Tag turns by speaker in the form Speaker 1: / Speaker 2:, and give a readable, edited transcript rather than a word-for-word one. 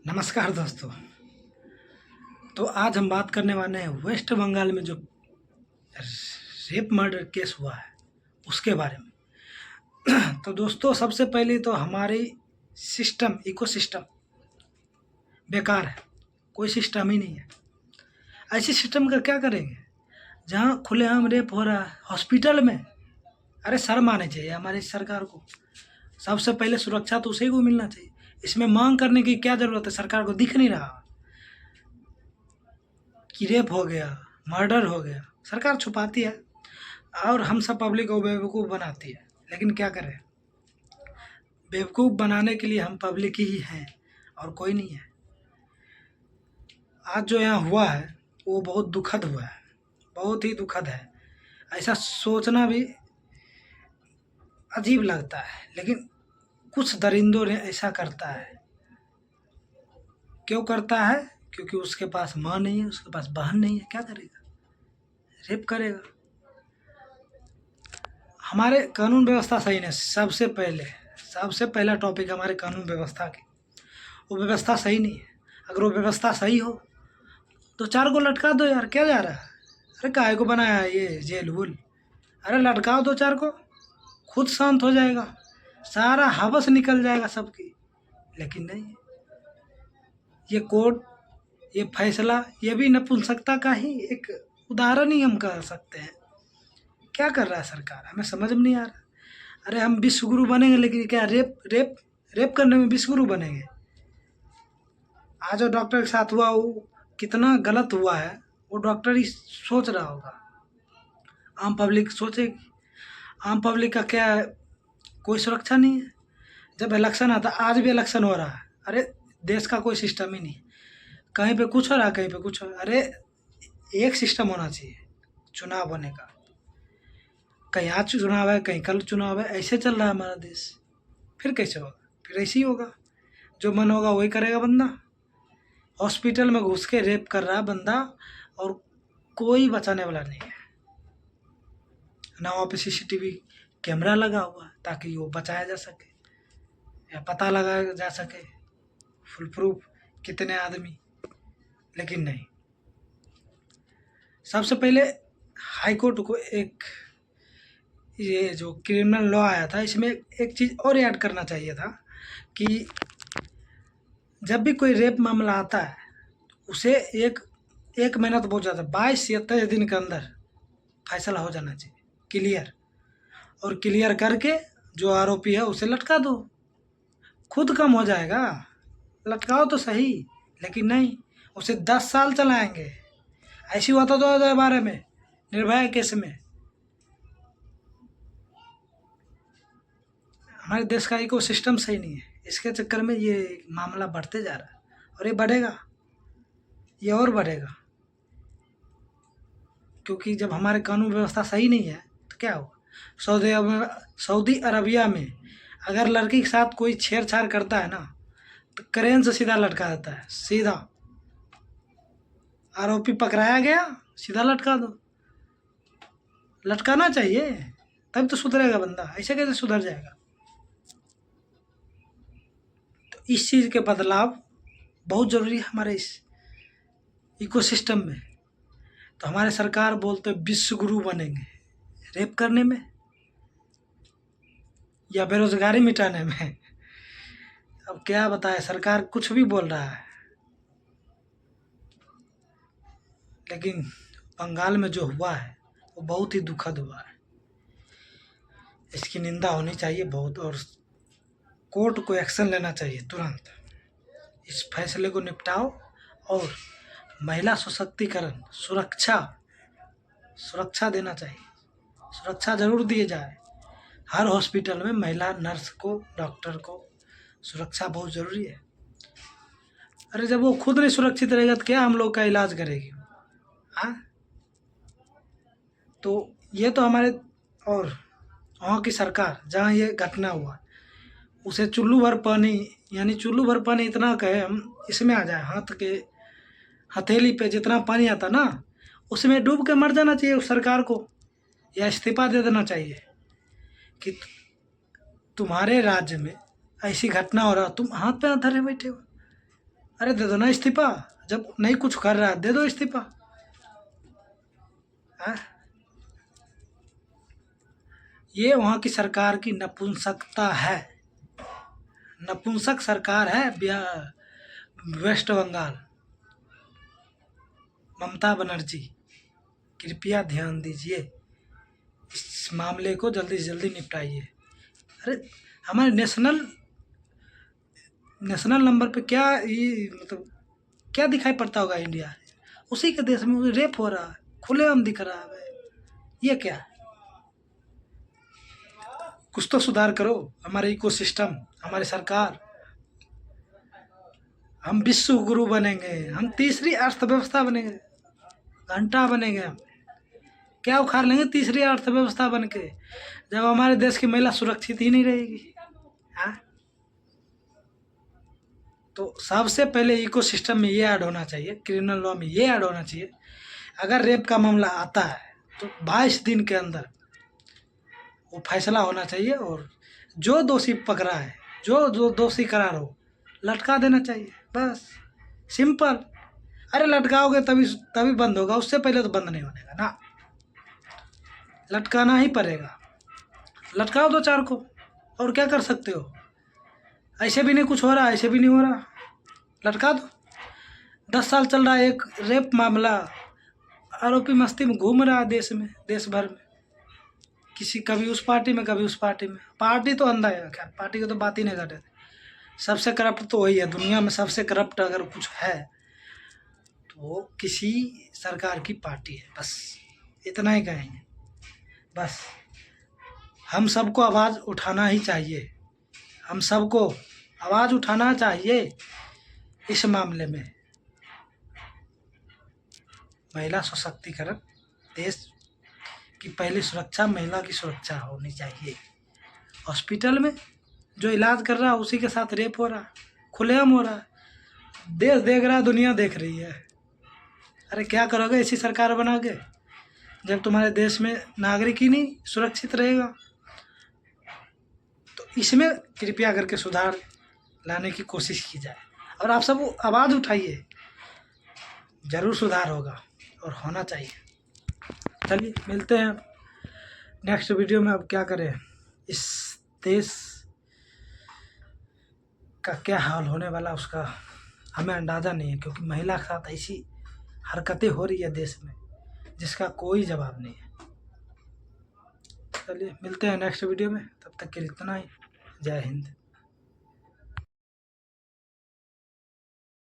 Speaker 1: नमस्कार दोस्तों। तो आज हम बात करने वाले हैं वेस्ट बंगाल में जो रेप मर्डर केस हुआ है उसके बारे में। तो दोस्तों, सबसे पहले तो हमारी इकोसिस्टम बेकार है। कोई सिस्टम ही नहीं है। ऐसे सिस्टम का क्या करेंगे जहाँ खुलेआम रेप हो रहा है हॉस्पिटल में। अरे शर्म आनी चाहिए हमारी सरकार को। सबसे पहले सुरक्षा तो उसी को मिलना चाहिए। इसमें मांग करने की क्या ज़रूरत है? सरकार को दिख नहीं रहा कि रेप हो गया, मर्डर हो गया। सरकार छुपाती है और हम सब पब्लिक को बेवकूफ़ बनाती है। लेकिन क्या करें, बेवकूफ़ बनाने के लिए हम पब्लिक ही हैं और कोई नहीं है। आज जो यहाँ हुआ है वो बहुत दुखद हुआ है, बहुत ही दुखद है। ऐसा सोचना भी अजीब लगता है, लेकिन कुछ दरिंदों ने ऐसा करता है। क्यों करता है? क्योंकि उसके पास माँ नहीं है, उसके पास बहन नहीं है। क्या करेगा? रेप करेगा। हमारे कानून व्यवस्था सही नहीं। सबसे पहला टॉपिक हमारे कानून व्यवस्था की। वो व्यवस्था सही नहीं है। अगर वो व्यवस्था सही हो तो चार को लटका दो यार, क्या जा रहा है? अरे काहे को बनाया है ये जेल वूल? अरे लटकाओ दो चार को, खुद शांत हो जाएगा, सारा हवस निकल जाएगा सबकी। लेकिन नहीं, ये कोर्ट, ये फैसला, ये भी नपुंसकता का ही एक उदाहरण ही हम कह सकते हैं। क्या कर रहा है सरकार? हमें समझ में नहीं आ रहा। अरे हम विश्वगुरु बनेंगे, लेकिन क्या रेप रेप रेप करने में विश्वगुरु बनेंगे? आज जो डॉक्टर के साथ हुआ वो कितना गलत हुआ है, वो डॉक्टर ही सोच रहा होगा। आम पब्लिक सोचेगी। आम पब्लिक का क्या है? कोई सुरक्षा नहीं है। जब इलेक्शन आता, आज भी इलेक्शन हो रहा है। अरे देश का कोई सिस्टम ही नहीं। कहीं पे कुछ हो रहा है, कहीं पे कुछ हो रहा है। अरे एक सिस्टम होना चाहिए चुनाव होने का। कहीं आज चुनाव है, कहीं कल चुनाव है, ऐसे चल रहा है हमारा देश। फिर कैसे होगा? फिर ऐसे ही होगा, जो मन होगा वही करेगा बंदा। हॉस्पिटल में घुस के रेप कर रहा है बंदा और कोई बचाने वाला नहीं है ना। वहाँ पे सीसीटीवी कैमरा लगा हुआ है ताकि वो बचाया जा सके या पता लगाया जा सके फुल प्रूफ कितने आदमी। लेकिन नहीं, सबसे पहले हाई कोर्ट को एक ये जो क्रिमिनल लॉ आया था इसमें एक चीज़ और ऐड करना चाहिए था कि जब भी कोई रेप मामला आता है उसे एक महीना तो बहुत ज़्यादा, 22 या 23 दिन के अंदर फैसला हो जाना चाहिए क्लियर। और क्लियर करके जो आरोपी है उसे लटका दो, खुद कम हो जाएगा। लटकाओ तो सही, लेकिन नहीं, उसे 10 साल चलाएंगे। ऐसी हुआ था 2012 में निर्भया केस में। हमारे देश का इको सिस्टम सही नहीं है, इसके चक्कर में ये मामला बढ़ते जा रहा है और ये बढ़ेगा, ये और बढ़ेगा। क्योंकि जब हमारे कानून व्यवस्था सही नहीं है तो क्या होगा? सऊदी अरबिया में अगर लड़की के साथ कोई छेड़छाड़ करता है ना तो क्रेन से सीधा लटका देता है। सीधा आरोपी पकड़ाया गया, सीधा लटका दो। लटकाना चाहिए, तब तो सुधरेगा बंदा। ऐसे कैसे सुधर जाएगा? तो इस चीज़ के बदलाव बहुत ज़रूरी है हमारे इस इकोसिस्टम में। तो हमारे सरकार बोलते विश्व गुरु बनेंगे रेप करने में या बेरोजगारी मिटाने में। अब क्या बताए, सरकार कुछ भी बोल रहा है। लेकिन बंगाल में जो हुआ है वो बहुत ही दुखद हुआ है। इसकी निंदा होनी चाहिए बहुत, और कोर्ट को एक्शन लेना चाहिए तुरंत। इस फैसले को निपटाओ और महिला सशक्तिकरण, सुरक्षा देना चाहिए। सुरक्षा ज़रूर दिए जाए। हर हॉस्पिटल में महिला नर्स को, डॉक्टर को सुरक्षा बहुत ज़रूरी है। अरे जब वो खुद नहीं सुरक्षित रहेगा तो क्या हम लोग का इलाज करेगी? हाँ, तो ये तो हमारे और वहाँ की सरकार जहाँ ये घटना हुआ उसे चुल्लू भर पानी, यानी चुल्लू भर पानी इतना कहे हम इसमें आ जाए, हाथ के हथेली पे जितना पानी आता ना उसमें डूब के मर जाना चाहिए उस सरकार को, या इस्तीफा दे देना चाहिए कि तुम्हारे राज्य में ऐसी घटना हो रहा, तुम हाथ पे हाथ धरे बैठे हो। अरे दे दो ना इस्तीफा, जब नहीं कुछ कर रहा है दे दो इस्तीफा। हाँ? ये वहाँ की सरकार की नपुंसकता है, नपुंसक सरकार है वेस्ट बंगाल। ममता बनर्जी, कृपया ध्यान दीजिए, इस मामले को जल्दी से जल्दी निपटाइए। अरे हमारे नेशनल नंबर पे क्या ये मतलब क्या दिखाई पड़ता होगा इंडिया, उसी के देश में रेप हो रहा है, खुलेआम दिख रहा है। ये क्या है? कुछ तो सुधार करो हमारे इकोसिस्टम, हमारी सरकार। हम विश्व गुरु बनेंगे, हम तीसरी अर्थव्यवस्था बनेंगे, घंटा बनेंगे हम। क्या उखाड़ लेंगे तीसरी अर्थव्यवस्था बन के, जब हमारे देश की महिला सुरक्षित ही नहीं रहेगी। हाँ, तो सबसे पहले इकोसिस्टम में ये ऐड होना चाहिए, क्रिमिनल लॉ में ये ऐड होना चाहिए। अगर रेप का मामला आता है तो 22 दिन के अंदर वो फैसला होना चाहिए, और जो दोषी पकड़ा है, जो दोषी करार हो, लटका देना चाहिए, बस सिंपल। अरे लटकाओगे तभी तभी बंद होगा, उससे पहले तो बंद नहीं होनेगा ना, लटकाना ही पड़ेगा। लटकाओ दो चार को, और क्या कर सकते हो। ऐसे भी नहीं कुछ हो रहा, ऐसे भी नहीं हो रहा, लटका दो। 10 साल चल रहा है एक रेप मामला, आरोपी मस्ती में घूम रहा है देश में, देश भर में, किसी कभी उस पार्टी में कभी उस पार्टी में। पार्टी तो अंधा है, खैर पार्टी की तो बात ही नहीं करते थे। सबसे करप्ट तो वही है दुनिया में, सबसे करप्ट अगर कुछ है तो वो किसी सरकार की पार्टी है, बस इतना ही कहेंगे। बस हम सबको आवाज़ उठाना ही चाहिए, हम सबको आवाज़ उठाना चाहिए इस मामले में। महिला सशक्तिकरण, देश की पहली सुरक्षा महिला की सुरक्षा होनी चाहिए। हॉस्पिटल में जो इलाज कर रहा है उसी के साथ रेप हो रहा है, खुलेआम हो रहा है, देश देख रहा है, दुनिया देख रही है। अरे क्या करोगे ऐसी सरकार बना के, जब तुम्हारे देश में नागरिक ही नहीं सुरक्षित रहेगा। तो इसमें कृपया करके सुधार लाने की कोशिश की जाए, और आप सब आवाज़ उठाइए, ज़रूर सुधार होगा और होना चाहिए। चलिए मिलते हैं नेक्स्ट वीडियो में। अब क्या करें, इस देश का क्या हाल होने वाला उसका हमें अंदाज़ा नहीं है, क्योंकि महिला के साथ ऐसी हरकतें हो रही है देश में जिसका कोई जवाब नहीं है। चलिए मिलते हैं नेक्स्ट वीडियो में, तब तक के लिए इतना ही। जय हिंद।